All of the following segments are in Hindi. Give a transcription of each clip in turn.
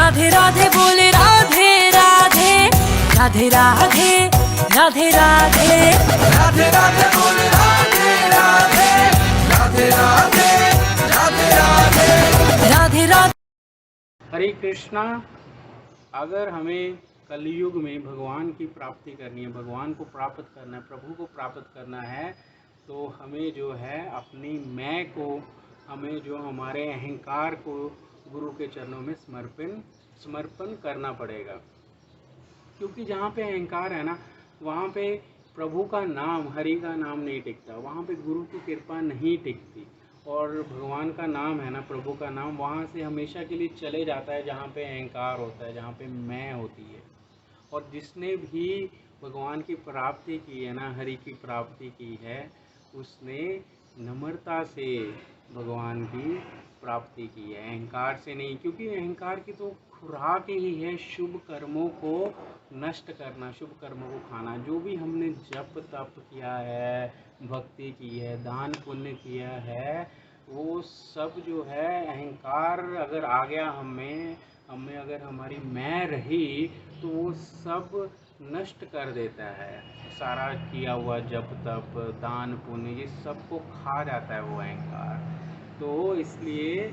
राधे राधे बोले राधे राधे, राधे राधे राधे राधे, राधे राधे बोले राधे राधे, राधे राधे राधे राधे, राधे राधे। हरे कृष्णा। अगर हमें कलयुग में भगवान की प्राप्ति करनी है, भगवान को प्राप्त करना है, प्रभु को प्राप्त करना है, तो हमें जो है अपनी मैं को, हमें जो हमारे अहंकार को गुरु के चरणों में समर्पण करना पड़ेगा। क्योंकि जहाँ पे अहंकार है ना, वहाँ पे प्रभु का नाम, हरि का नाम नहीं टिकता, वहाँ पे गुरु की कृपा नहीं टिकती। और भगवान का नाम है ना, प्रभु का नाम वहाँ से हमेशा के लिए चले जाता है जहाँ पे अहंकार होता है, जहाँ पे मैं होती है। और जिसने भी भगवान की प्राप्ति की है ना, हरि की प्राप्ति की है, उसने नम्रता से भगवान की प्राप्ति की है, अहंकार से नहीं। क्योंकि अहंकार की तो खुराक ही है शुभ कर्मों को नष्ट करना, शुभ कर्मों को खाना। जो भी हमने जप तप किया है, भक्ति की है, दान पुण्य किया है, वो सब जो है अहंकार अगर आ गया हमें अगर हमारी मैं रही, तो वो सब नष्ट कर देता है। सारा किया हुआ जप तप दान पुण्य ये सब को खा जाता है वो अहंकार। तो इसलिए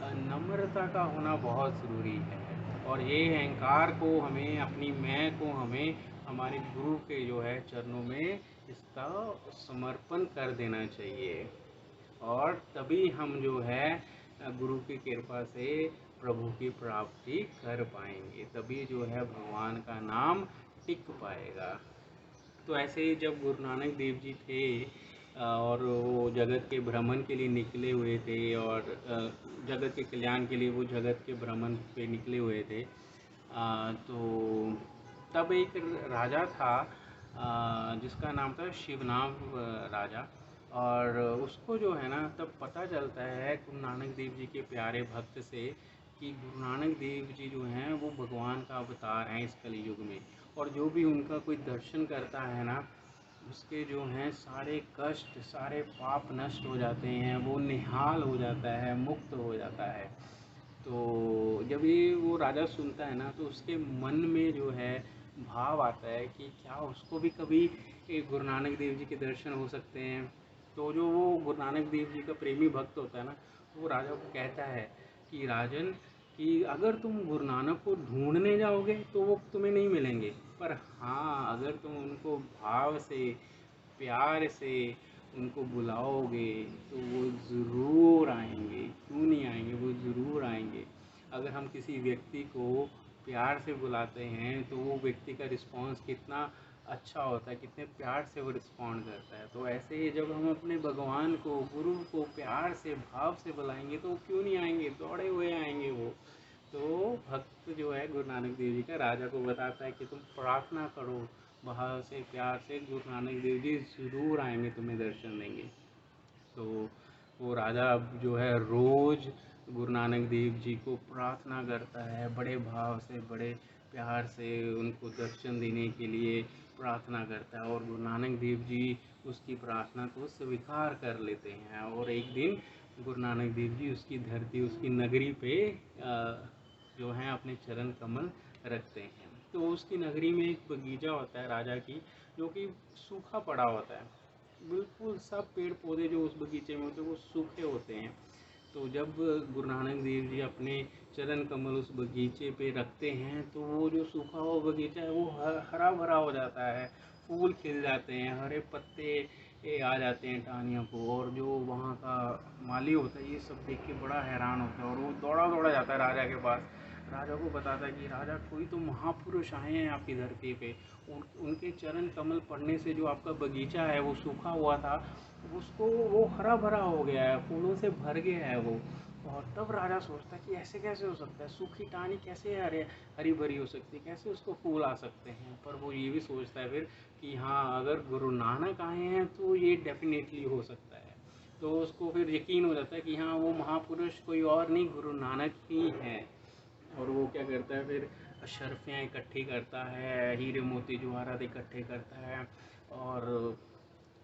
नम्रता का होना बहुत ज़रूरी है। और ये अहंकार को हमें, अपनी मैं को हमें हमारे गुरु के जो है चरणों में इसका समर्पण कर देना चाहिए। और तभी हम जो है गुरु की कृपा से प्रभु की प्राप्ति कर पाएंगे, तभी जो है भगवान का नाम टिक पाएगा। तो ऐसे ही जब गुरु नानक देव जी थे और वो जगत के भ्रमण के लिए निकले हुए थे, और जगत के कल्याण के लिए वो जगत के भ्रमण पे निकले हुए थे, तो तब एक राजा था जिसका नाम था शिवनाम राजा। और उसको जो है ना, तब पता चलता है गुरु नानक देव जी के प्यारे भक्त से कि गुरु नानक देव जी जो हैं वो भगवान का अवतार हैं इस कलयुग में। और जो भी उनका कोई दर्शन करता है ना, उसके जो हैं सारे कष्ट, सारे पाप नष्ट हो जाते हैं, वो निहाल हो जाता है, मुक्त हो जाता है। तो जब ये वो राजा सुनता है ना, तो उसके मन में जो है भाव आता है कि क्या उसको भी कभी गुरु नानक देव जी के दर्शन हो सकते हैं। तो जो वो गुरु नानक देव जी का प्रेमी भक्त होता है ना, वो राजा को कहता है कि राजन, कि अगर तुम गुरु नानक को ढूंढने जाओगे तो वो तुम्हें नहीं मिलेंगे, पर हाँ अगर तुम उनको भाव से, प्यार से उनको बुलाओगे तो वो ज़रूर आएंगे। क्यों नहीं आएंगे, वो ज़रूर आएंगे। अगर हम किसी व्यक्ति को प्यार से बुलाते हैं तो वो व्यक्ति का रिस्पॉन्स कितना अच्छा होता है, कितने प्यार से वो रिस्पॉन्ड करता है। तो ऐसे ही जब हम अपने भगवान को, गुरु को प्यार से, भाव से बुलाएंगे तो वो क्यों नहीं आएंगे, दौड़े हुए आएंगे वो। तो भक्त जो है गुरु नानक देव जी का राजा को बताता है कि तुम प्रार्थना करो भाव से, प्यार से, गुरु नानक देव जी ज़रूर आएंगे, तुम्हें दर्शन देंगे। तो वो राजा अब जो है रोज़ गुरु नानक देव जी को प्रार्थना करता है, बड़े भाव से, बड़े प्यार से उनको दर्शन देने के लिए प्रार्थना करता है। और गुरु नानक देव जी उसकी प्रार्थना को स्वीकार कर लेते हैं। और एक दिन गुरु नानक देव जी उसकी धरती, उसकी नगरी पे जो हैं अपने चरण कमल रखते हैं। तो उसकी नगरी में एक बगीचा होता है राजा की, जो कि सूखा पड़ा होता है। बिल्कुल सब पेड़ पौधे जो उस बगीचे में होते हैं वो सूखे होते हैं। तो जब गुरु नानक देव जी अपने चरण कमल उस बगीचे पे रखते हैं, तो वो जो सूखा हुआ बगीचा है वो हरा भरा हो जाता है, फूल खिल जाते हैं, हरे पत्ते आ जाते हैं टहनियों को। और जो वहाँ का माली होता है ये सब देख के बड़ा हैरान होता है, और वो दौड़ा दौड़ा जाता है राजा के पास। राजा को बताता है कि राजा, कोई तो महापुरुष आए हैं आपकी धरती पे, उनके चरण कमल पड़ने से जो आपका बगीचा है वो सूखा हुआ था, उसको वो हरा भरा हो गया है, फूलों से भर गया है वो। और तब राजा सोचता है कि ऐसे कैसे हो सकता है, सूखी टहनी कैसे हरी भरी हो सकती है, कैसे उसको फूल आ सकते हैं। पर वो ये भी सोचता है फिर कि हाँ, अगर गुरु नानक आए हैं तो ये डेफिनेटली हो सकता है। तो उसको फिर यकीन हो जाता है कि हाँ, वो महापुरुष कोई और नहीं, गुरु नानक ही हैं। और वो क्या करता है फिर, अशर्फियाँ इकट्ठी करता है, हीरे मोती जवाहरात इकट्ठे करता है, और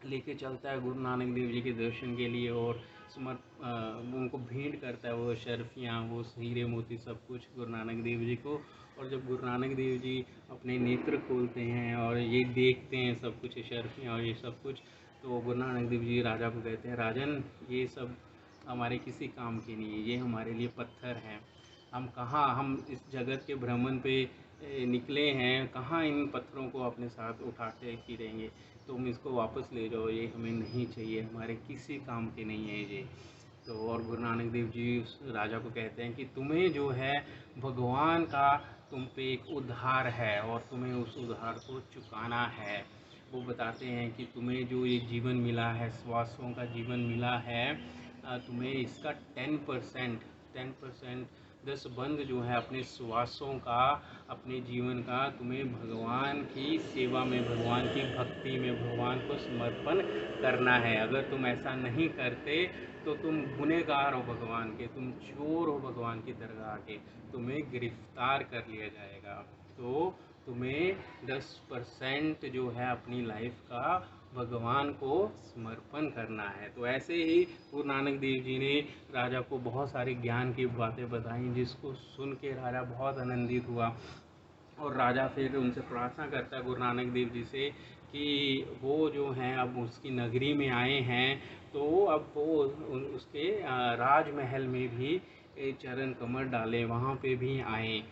लेके चलता है गुरु नानक देव जी के दर्शन के लिए, और उनको भेंट करता है वो शर्फियाँ, वो हीरे मोती सब कुछ गुरु नानक देव जी को। और जब गुरु नानक देव जी अपने नेत्र खोलते हैं और ये देखते हैं सब कुछ, ये शर्फियाँ और ये सब कुछ, तो गुरु नानक देव जी राजा को कहते हैं, राजन ये सब हमारे किसी काम के नहीं है, ये हमारे लिए पत्थर हैं। हम इस जगत के भ्रमण पे निकले हैं, कहाँ इन पत्थरों को अपने साथ उठाते फिरेंगे। तुम इसको वापस ले जाओ, ये हमें नहीं चाहिए, हमारे किसी काम के नहीं है ये। तो और गुरु नानक देव जी उस राजा को कहते हैं कि तुम्हें जो है भगवान का तुम पे एक उद्धार है और तुम्हें उस उद्धार को चुकाना है। वो बताते हैं कि तुम्हें जो ये जीवन मिला है, श्वासों का जीवन मिला है, तुम्हें इसका 10% 10 बंद जो है अपने श्वासों का, अपने जीवन का तुम्हें भगवान की सेवा में, भगवान की भक्ति में, भगवान को समर्पण करना है। अगर तुम ऐसा नहीं करते तो तुम गुनहगार हो भगवान के, तुम चोर हो भगवान की दरगाह के, तुम्हें गिरफ्तार कर लिया जाएगा। तो तुम्हें 10% जो है अपनी लाइफ का भगवान को समर्पण करना है। तो ऐसे ही गुरु नानक देव जी ने राजा को बहुत सारी ज्ञान की बातें बताई, जिसको सुन के राजा बहुत आनंदित हुआ। और राजा फिर उनसे प्रार्थना करता है गुरु नानक देव जी से कि वो जो हैं अब उसकी नगरी में आए हैं, तो अब वो उसके राजमहल में भी चरण कमर डालें, वहाँ पे भी आएँ।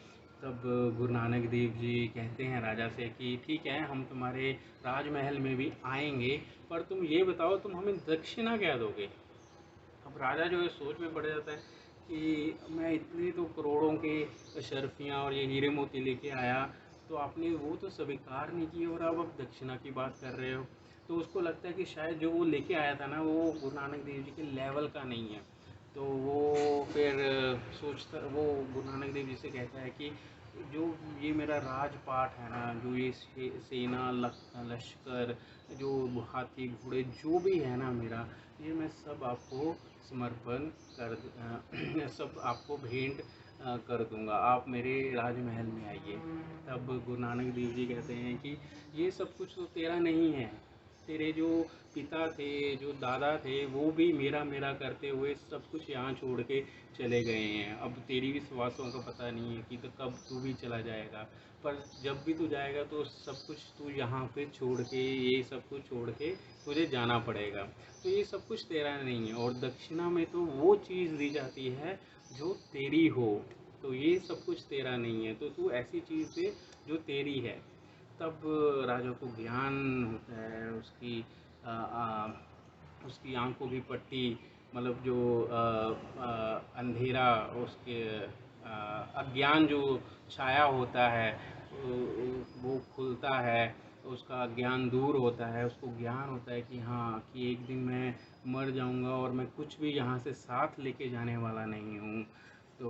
तब गुरु नानक देव जी कहते हैं राजा से कि ठीक है, हम तुम्हारे राजमहल में भी आएंगे, पर तुम ये बताओ तुम हमें दक्षिणा क्या दोगे। अब राजा जो है सोच में पड़ जाता है कि मैं इतने तो करोड़ों के शर्फियाँ और ये हीरे मोती लेके आया, तो आपने वो तो स्वीकार नहीं किए और अब आप दक्षिणा की बात कर रहे हो। तो उसको लगता है कि शायद जो वो लेके आया था ना, वो गुरु नानक देव जी के लेवल का नहीं है। तो वो फिर सोचता, वो गुरु नानक देव जी से कहता है कि जो ये मेरा राजपाट है ना, जो ये सेना लश्कर, जो हाथी घोड़े जो भी है ना मेरा, ये मैं सब आपको समर्पण कर सब आपको भेंट कर दूंगा, आप मेरे राजमहल में आइए। तब गुरु नानक देव जी कहते हैं कि ये सब कुछ तो तेरा नहीं है, तेरे जो पिता थे, जो दादा थे, वो भी मेरा मेरा करते हुए सब कुछ यहाँ छोड़ के चले गए हैं। अब तेरी भी श्वासों का पता नहीं है कि तो कब तू भी चला जाएगा, पर जब भी तू जाएगा तो सब कुछ तू यहाँ पे छोड़ के, ये सब कुछ छोड़ के तुझे जाना पड़ेगा। तो ये सब कुछ तेरा नहीं है, और दक्षिणा में तो वो चीज़ दी जाती है जो तेरी हो। तो ये सब कुछ तेरा नहीं है, तो तू ऐसी चीज़ दे जो तेरी है। तब राजा को ज्ञान होता है, उसकी आंखों की पट्टी, मतलब जो अंधेरा, उसके अज्ञान जो छाया होता है, वो खुलता है, उसका ज्ञान दूर होता है। उसको ज्ञान होता है कि हाँ, कि एक दिन मैं मर जाऊंगा और मैं कुछ भी यहाँ से साथ लेके जाने वाला नहीं हूँ। तो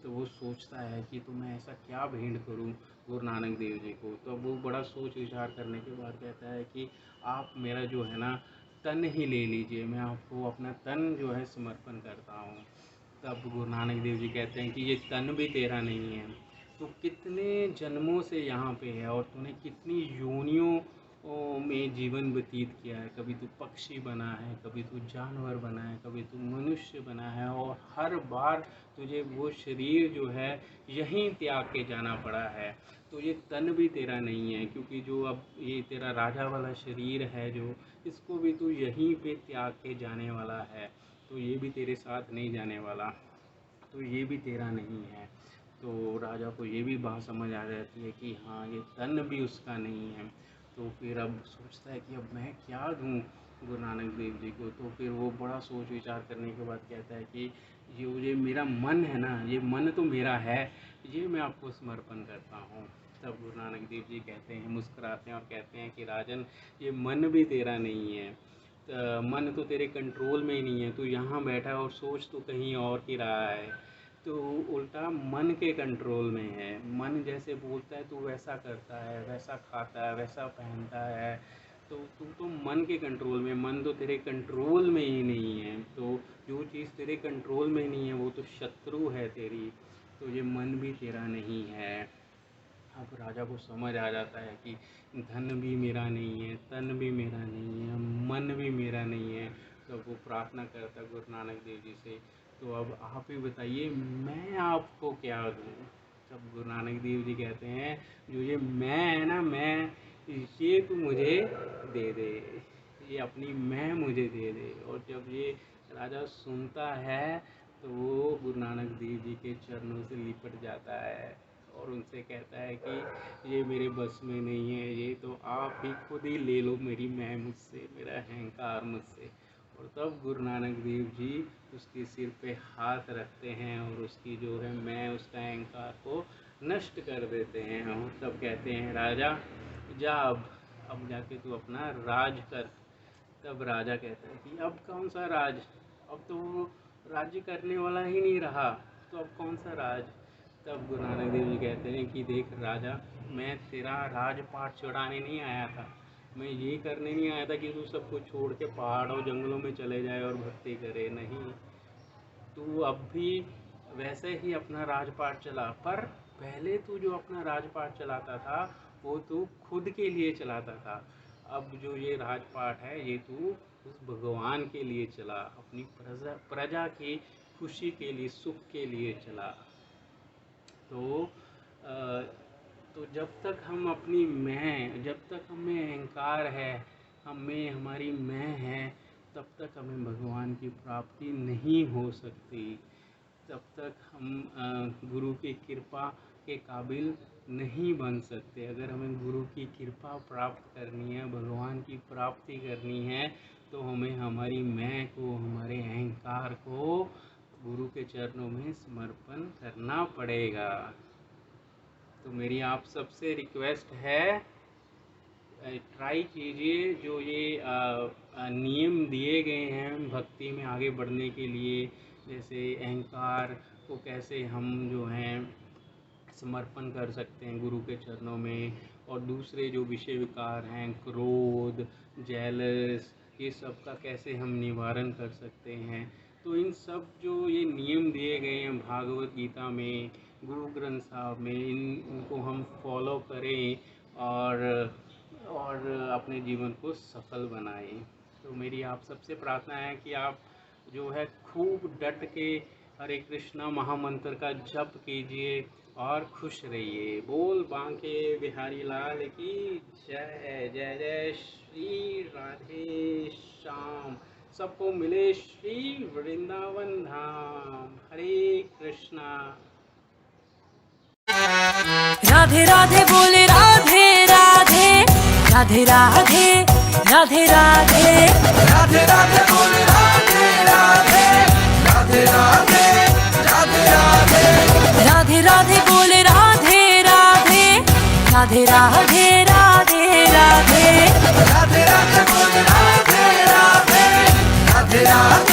वो सोचता है कि तो मैं ऐसा क्या भेंट करूं गुरु नानक देव जी को। तो वो बड़ा सोच विचार करने के बाद कहता है कि आप मेरा जो है ना तन ही ले लीजिए, मैं आपको अपना तन जो है समर्पण करता हूँ। तब गुरु नानक देव जी कहते हैं कि ये तन भी तेरा नहीं है, तो कितने जन्मों से यहाँ पे है और तूने कितनी योनियों में जीवन व्यतीत किया है। कभी तू पक्षी बना है, कभी तू जानवर बना है, कभी तू मनुष्य बना है, और हर बार तुझे वो शरीर जो है यहीं त्याग के जाना पड़ा है। तो ये तन भी तेरा नहीं है, क्योंकि जो अब ये तेरा राजा वाला शरीर है, जो इसको भी तू यहीं पे त्याग के जाने वाला है, तो ये भी तेरे साथ नहीं जाने वाला, तो ये भी तेरा नहीं है। तो राजा को ये भी बात समझ आ जाती है कि हाँ, ये तन भी उसका नहीं है। तो फिर अब सोचता है कि अब मैं क्या दूँ गुरु नानक देव जी को। तो फिर वो बड़ा सोच विचार करने के बाद कहता है कि ये मेरा मन है ना, ये मन तो मेरा है, ये मैं आपको समर्पण करता हूँ। तब गुरु नानक देव जी कहते हैं, मुस्कुराते हैं और कहते हैं कि राजन, ये मन भी तेरा नहीं है, मन तो तेरे कंट्रोल में ही नहीं है। तू यहाँ बैठा है और सोच तो कहीं और की रहा है, तो उल्टा मन के कंट्रोल में है। मन जैसे बोलता है तू वैसा करता है, वैसा खाता है, वैसा पहनता है। तो तू तो मन के कंट्रोल में, मन तो तेरे कंट्रोल में ही नहीं है। तो जो चीज़ तेरे कंट्रोल में नहीं है वो तो शत्रु है तेरी, तो ये मन भी तेरा नहीं है। अब राजा को समझ आ जाता है कि धन भी मेरा नहीं है, तन भी मेरा नहीं है, मन भी मेरा नहीं है। तो वो प्रार्थना करता गुरु नानक देव जी से, तो अब आप ही बताइए मैं आपको क्या दूँ। तब गुरु नानक देव जी कहते हैं जो ये मैं है ना, मैं, ये तू मुझे दे दे, ये अपनी मैं मुझे दे दे। और जब ये राजा सुनता है तो वो गुरु नानक देव जी के चरणों से लिपट जाता है और उनसे कहता है कि ये मेरे बस में नहीं है, ये तो आप ही खुद ही ले लो मेरी मैं मुझसे, मेरा अहंकार मुझसे। और तब गुरु नानक देव जी उसके सिर पे हाथ रखते हैं और उसकी जो है मैं, उसका अहंकार को नष्ट कर देते हैं। और तब कहते हैं राजा जा, अब जाके तू अपना राज कर। तब राजा कहता है कि अब कौन सा राज, अब तो वो राज्य करने वाला ही नहीं रहा, तो अब कौन सा राज। तब गुरु नानक देव जी कहते हैं कि देख राजा, मैं तेरा राजपाट चढ़ाने नहीं आया था, मैं ये करने नहीं आया था कि तू सब कुछ छोड़ के पहाड़ और जंगलों में चले जाए और भक्ति करे, नहीं। तू अब भी वैसे ही अपना राजपाट चला, पर पहले तू जो अपना राजपाट चलाता था वो तू खुद के लिए चलाता था। अब जो ये राजपाट है ये तू उस भगवान के लिए चला, अपनी प्रजा की खुशी के लिए, सुख के लिए चला। तो जब तक हम अपनी मैं, जब तक हमें अहंकार है, हमें हमारी मैं है, तब तक हमें भगवान की प्राप्ति नहीं हो सकती। तब तक हम गुरु की कृपा के काबिल नहीं बन सकते। अगर हमें गुरु की कृपा प्राप्त करनी है, भगवान की प्राप्ति करनी है, तो हमें हमारी मैं को, हमारे अहंकार को गुरु के चरणों में समर्पण करना पड़ेगा। तो मेरी आप सबसे रिक्वेस्ट है, ट्राई कीजिए जो ये नियम दिए गए हैं भक्ति में आगे बढ़ने के लिए, जैसे अहंकार को कैसे हम जो हैं समर्पण कर सकते हैं गुरु के चरणों में, और दूसरे जो विषय विकार हैं, क्रोध, जेलस, ये सब का कैसे हम निवारण कर सकते हैं। तो इन सब जो ये नियम दिए गए हैं भागवत गीता में, गुरु ग्रंथ साहब में, इनको हम फॉलो करें और अपने जीवन को सफल बनाएं। तो मेरी आप सबसे प्रार्थना है कि आप जो है खूब डट के हरे कृष्णा महामंत्र का जप कीजिए और खुश रहिए। बोल बांके बिहारी लाल की जय। जय जय श्री राधे श्याम। सबको मिले श्री वृंदावन धाम। हरे कृष्णा। राधे राधे बोले राधे राधे, राधे राधे, राधे राधे, राधे राधे बोल राधे राधे, राधे राधे, राधे राधे, राधे राधे बोले राधे राधे, राधे राधे, राधे राधे, राधे राधे बोल राधे राधे, राधे राधे।